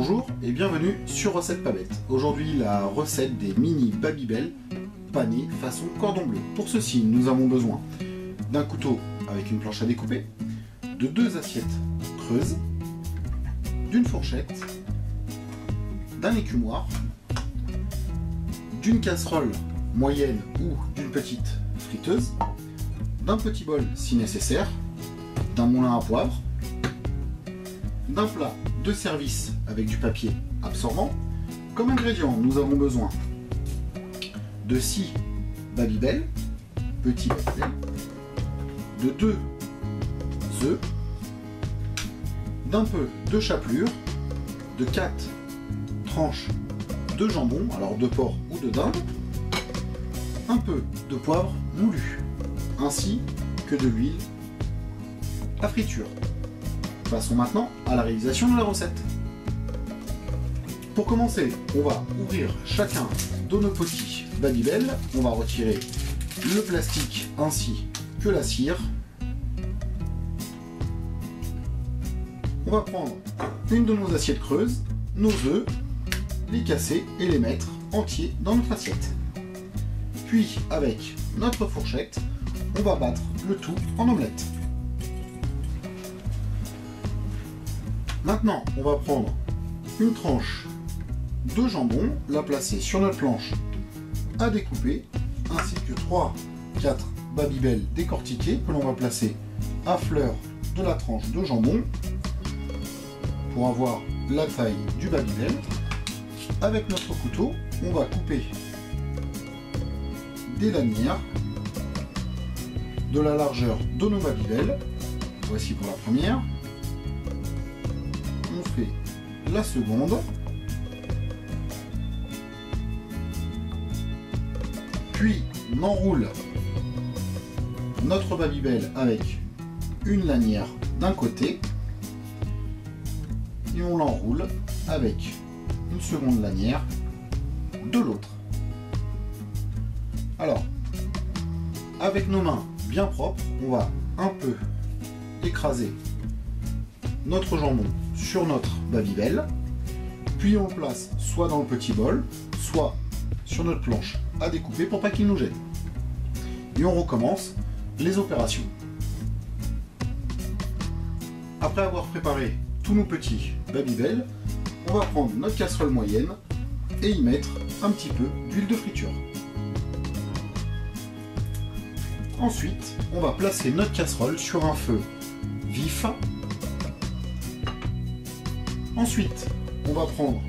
Bonjour et bienvenue sur Recette Pas Bête. Aujourd'hui la recette des mini Babybel panés façon cordon bleu. Pour ceci nous avons besoin d'un couteau avec une planche à découper, de 2 assiettes creuses, d'une fourchette, d'un écumoire, d'une casserole moyenne ou d'une petite friteuse, d'un petit bol si nécessaire, d'un moulin à poivre, d'un plat de service avec du papier absorbant. Comme ingrédients, nous avons besoin de 6 Babybel, petits Babybel, de 2 œufs, d'un peu de chapelure, de 4 tranches de jambon, alors de porc ou de dinde, un peu de poivre moulu, ainsi que de l'huile à friture. Passons maintenant à la réalisation de la recette. Pour commencer, on va ouvrir chacun de nos petits Babybel. On va retirer le plastique ainsi que la cire. On va prendre une de nos assiettes creuses, nos œufs, les casser et les mettre entiers dans notre assiette. Puis avec notre fourchette, on va battre le tout en omelette. Maintenant, on va prendre une tranche de jambon, la placer sur notre planche à découper, ainsi que 3-4 Babybel décortiqués que l'on va placer à fleur de la tranche de jambon pour avoir la taille du Babybel. Avec notre couteau, on va couper des lanières de la largeur de nos Babybel. Voici pour la première. On fait la seconde, puis on enroule notre Babybel avec une lanière d'un côté et on l'enroule avec une seconde lanière de l'autre. Alors, avec nos mains bien propres, on va un peu écraser notre jambon sur notre Babybel, puis on le place soit dans le petit bol, soit sur notre planche à découper pour pas qu'il nous gêne. Et on recommence les opérations. Après avoir préparé tous nos petits Babybel, on va prendre notre casserole moyenne et y mettre un petit peu d'huile de friture. Ensuite, on va placer notre casserole sur un feu vif. Ensuite, on va prendre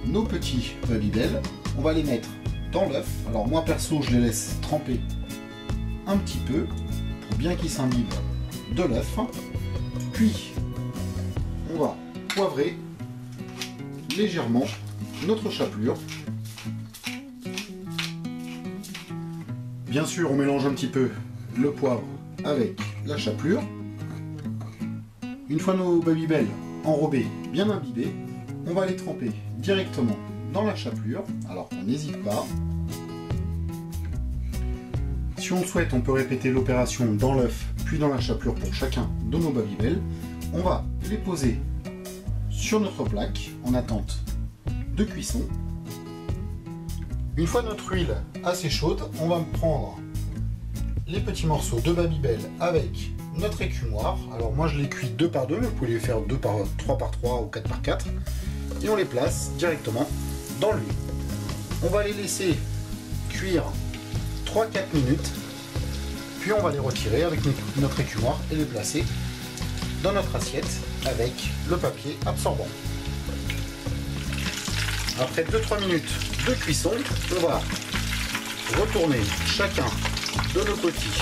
nos petits Babybel, on va les mettre dans l'œuf. Alors moi perso, je les laisse tremper un petit peu pour bien qu'ils s'imbibent de l'œuf. Puis, on va poivrer légèrement notre chapelure. Bien sûr, on mélange un petit peu le poivre avec la chapelure. Une fois nos Babybel enrobés, bien imbibés, on va les tremper directement dans la chapelure. Alors on n'hésite pas. Si on le souhaite, on peut répéter l'opération dans l'œuf puis dans la chapelure pour chacun de nos Babybel. On va les poser sur notre plaque en attente de cuisson. Une fois notre huile assez chaude, on va prendre les petits morceaux de Babybel avec notre écumoire. Alors moi je les cuis 2 par 2, mais vous pouvez les faire 3 par 3 ou 4 par 4. Et on les place directement dans l'huile. On va les laisser cuire 3-4 minutes. Puis on va les retirer avec notre écumoire et les placer dans notre assiette avec le papier absorbant. Après 2-3 minutes de cuisson, on va retourner chacun de nos petits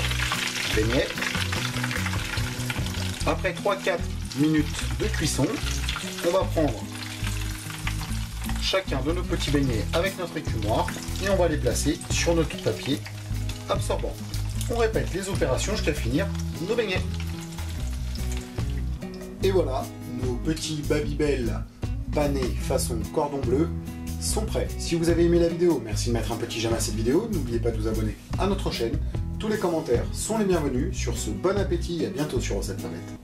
beignets. Après 3-4 minutes de cuisson, on va prendre chacun de nos petits beignets avec notre écumoire et on va les placer sur notre papier absorbant. On répète les opérations jusqu'à finir nos beignets. Et voilà, nos petits Babybel panés façon cordon bleu sont prêts. Si vous avez aimé la vidéo, merci de mettre un petit j'aime à cette vidéo. N'oubliez pas de vous abonner à notre chaîne. Tous les commentaires sont les bienvenus. Sur ce, bon appétit et à bientôt sur Recette Pas Bête.